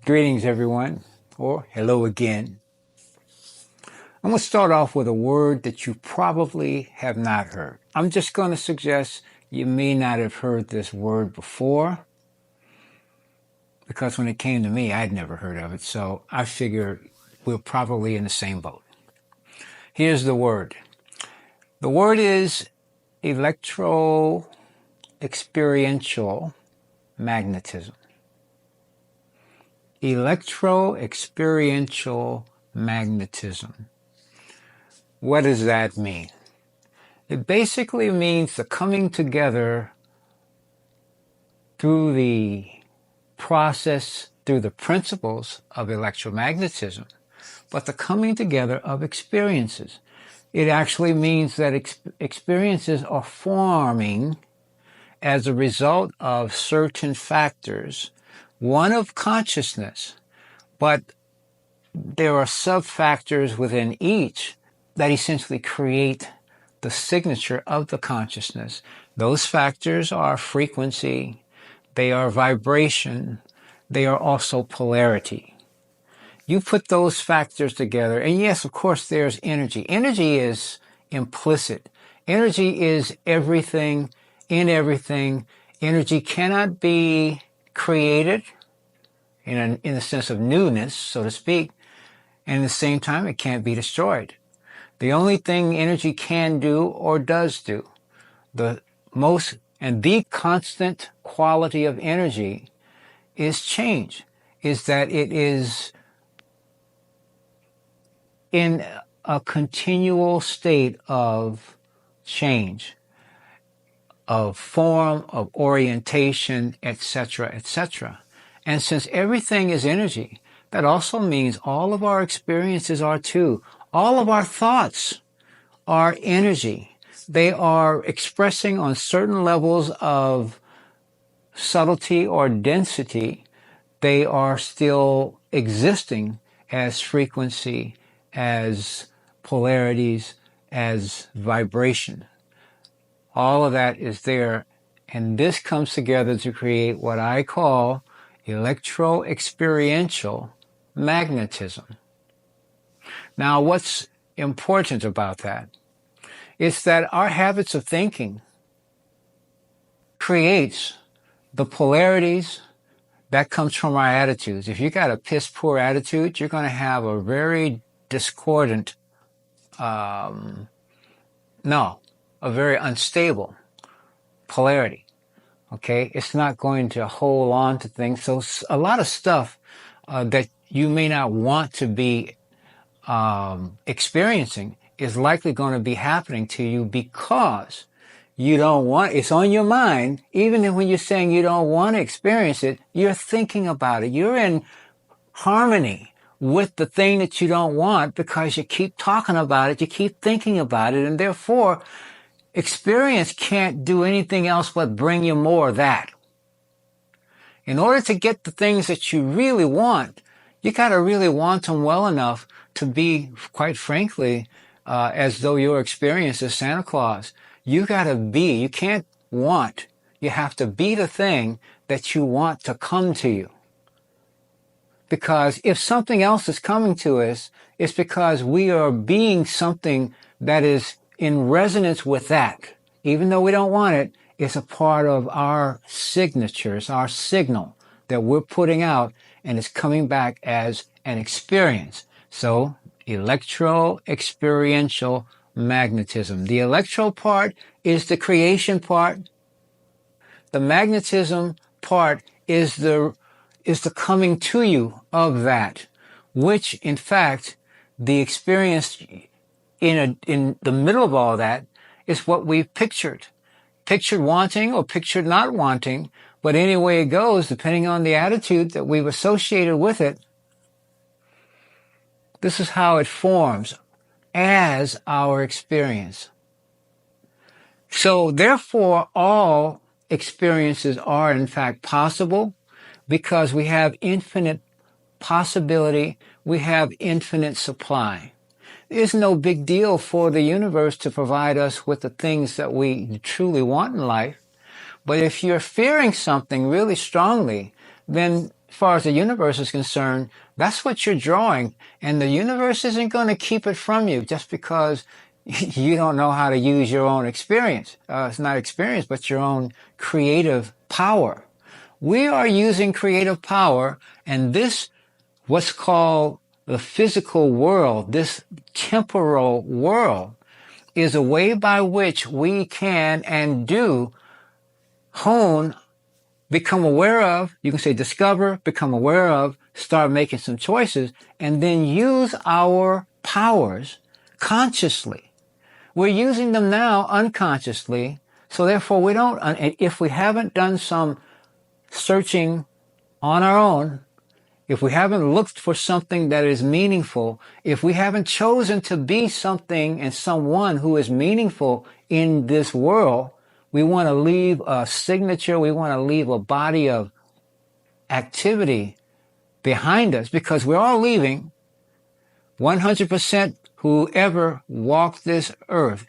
Greetings, everyone, or hello again. I'm going to start off with a word that you probably have not heard. I'm just going to suggest you may not have heard this word before, because when it came to me, I'd never heard of it, so I figure we're probably in the same boat. Here's the word. The word is Electroexperiential magnetism. Electroexperiential magnetism. What does that mean? It basically means the coming together through the process, through the principles of electromagnetism, but the coming together of experiences. It actually means that experiences are forming as a result of certain factors, one of consciousness, but there are sub-factors within each that essentially create the signature of the consciousness. Those factors are frequency, they are vibration, they are also polarity. You put those factors together, and yes, of course, there's energy. Energy is implicit. Energy is everything in everything. Energy cannot be created in the sense of newness, so to speak, and at the same time, it can't be destroyed. The only thing energy can do or does do, the most and the constant quality of energy is change, is that it is in a continual state of change, of form, of orientation, etc., etc. And since everything is energy, that also means all of our experiences are too. All of our thoughts are energy. They are expressing on certain levels of subtlety or density. They are still existing as frequency, as polarities, as vibration. All of that is there, and this comes together to create what I call electroexperiential magnetism. Now, what's important about that is that our habits of thinking creates the polarities that comes from our attitudes. If you got a piss poor attitude, you're going to have a very discordant, a very unstable polarity. Okay, it's not going to hold on to things. So a lot of stuff that you may not want to be experiencing is likely going to be happening to you because you don't want, it's on your mind. Even when you're saying you don't want to experience it, you're thinking about it. You're in harmony with the thing that you don't want because you keep talking about it, you keep thinking about it, and therefore experience can't do anything else but bring you more of that. In order to get the things that you really want, you got to really want them well enough to be, quite frankly, as though your experience is Santa Claus. You got to be, you can't want, you have to be the thing that you want to come to you. Because if something else is coming to us, it's because we are being something that is in resonance with that. Even though we don't want it, it's a part of our signatures, our signal that we're putting out, and it's coming back as an experience. So, electro-experiential magnetism. The electro part is the creation part. The magnetism part is the coming to you of that, which in fact the experience in the middle of all that is what we've pictured wanting or pictured not wanting, but any way it goes, depending on the attitude that we've associated with it, this is how it forms as our experience. So therefore, all experiences are in fact possible because we have infinite possibility, we have infinite supply. It's no big deal for the universe to provide us with the things that we truly want in life. But if you're fearing something really strongly, then far as the universe is concerned, that's what you're drawing. And the universe isn't going to keep it from you just because you don't know how to use your own experience. It's not experience, but your own creative power. We are using creative power, and this, what's called the physical world, this temporal world, is a way by which we can and do hone, become aware of, you can say discover, become aware of, start making some choices, and then use our powers consciously. We're using them now unconsciously, so therefore we don't, if we haven't done some searching on our own, if we haven't looked for something that is meaningful, if we haven't chosen to be something and someone who is meaningful in this world, we want to leave a signature, we want to leave a body of activity behind us, because we're all leaving. 100% whoever walked this earth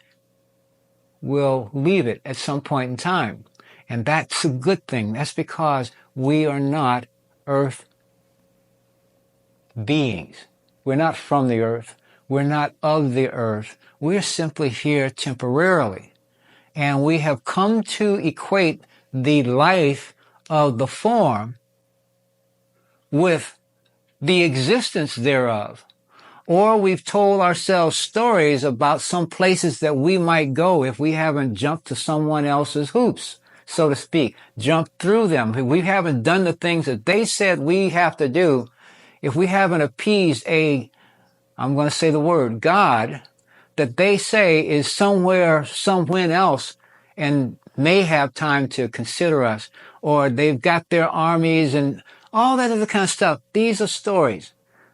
will leave it at some point in time. And that's a good thing. That's because we are not earth beings. We're not from the earth. We're not of the earth. We're simply here temporarily. And we have come to equate the life of the form with the existence thereof. Or we've told ourselves stories about some places that we might go if we haven't jumped to someone else's hoops, so to speak, jumped through them. If we haven't done the things that they said we have to do, if we haven't appeased I'm going to say the word, God, that they say is somewhere else and may have time to consider us, or they've got their armies and all that other kind of stuff. These are stories.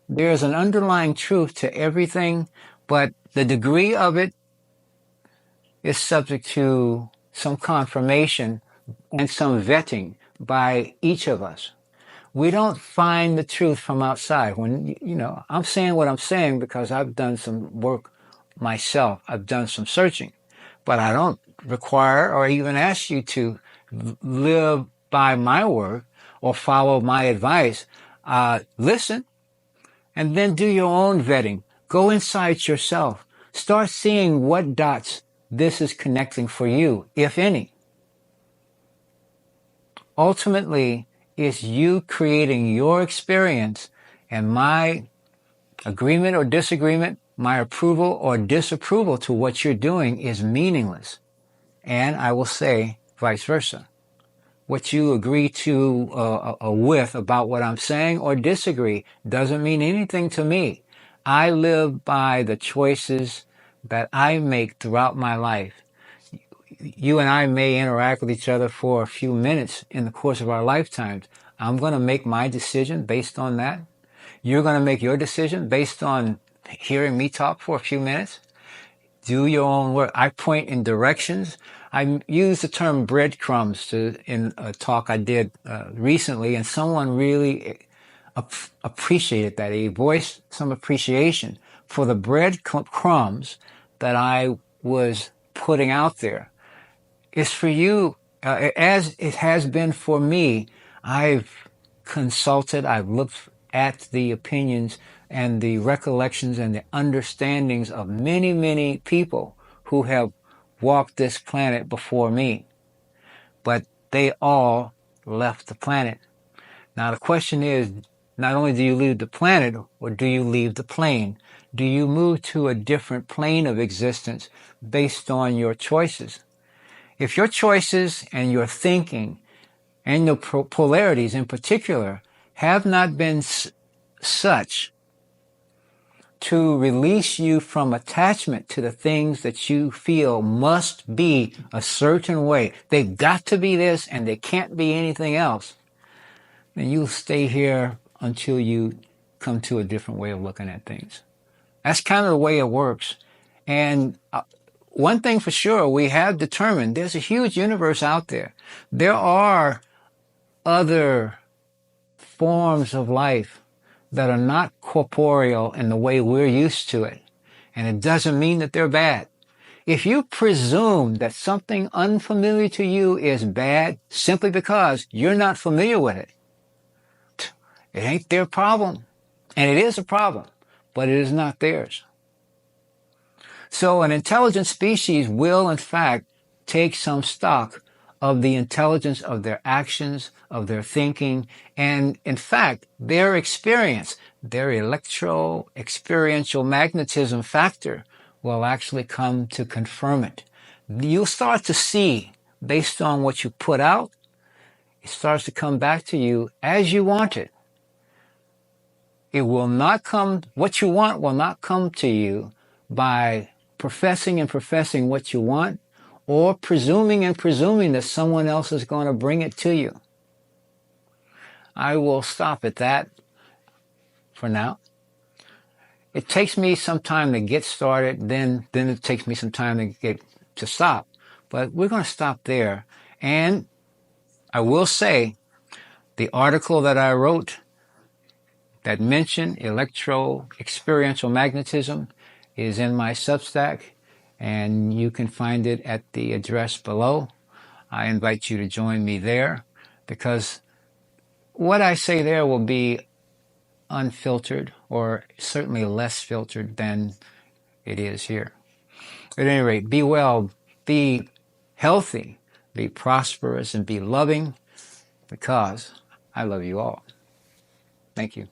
There's an underlying truth to everything, but the degree of it is subject to some confirmation and some vetting by each of us. We don't find the truth from outside. When, I'm saying what I'm saying because I've done some work myself. I've done some searching, but I don't require or even ask you to live by my word or follow my advice. Listen and then do your own vetting. Go inside yourself. Start seeing what dots this is connecting for you, if any. Ultimately, it's you creating your experience, and my agreement or disagreement, my approval or disapproval to what you're doing is meaningless. And I will say vice versa. What you agree to with about what I'm saying or disagree doesn't mean anything to me. I live by the choices that I make throughout my life. You and I may interact with each other for a few minutes in the course of our lifetimes. I'm going to make my decision based on that. You're going to make your decision based on hearing me talk for a few minutes. Do your own work. I point in directions. I use the term breadcrumbs in a talk I did recently, and someone really appreciated that. He voiced some appreciation for the breadcrumbs that I was putting out there. It's for you, as it has been for me. I've consulted, I've looked at the opinions and the recollections and the understandings of many, many people who have walked this planet before me. But they all left the planet. Now the question is, not only do you leave the planet, or do you leave the plane? Do you move to a different plane of existence based on your choices? If your choices and your thinking and your polarities in particular have not been such to release you from attachment to the things that you feel must be a certain way, they've got to be this and they can't be anything else, then you'll stay here until you come to a different way of looking at things. That's kind of the way it works. And one thing for sure, we have determined there's a huge universe out there. There are other forms of life that are not corporeal in the way we're used to it. And it doesn't mean that they're bad. If you presume that something unfamiliar to you is bad simply because you're not familiar with it, It ain't their problem. And it is a problem, but it is not theirs. So an intelligent species will, in fact, take some stock of the intelligence of their actions, of their thinking, and in fact, their experience, their electro-experiential magnetism factor will actually come to confirm it. You'll start to see, based on what you put out, it starts to come back to you as you want it. It will not come, what you want will not come to you by professing what you want, or presuming that someone else is going to bring it to you. I will stop at that for now. It takes me some time to get started, then it takes me some time to stop. But we're going to stop there. And I will say, the article that I wrote that mentioned electro-experiential magnetism is in my Substack, and you can find it at the address below. I invite you to join me there, because what I say there will be unfiltered, or certainly less filtered than it is here. At any rate, be well, be healthy, be prosperous, and be loving, because I love you all. Thank you.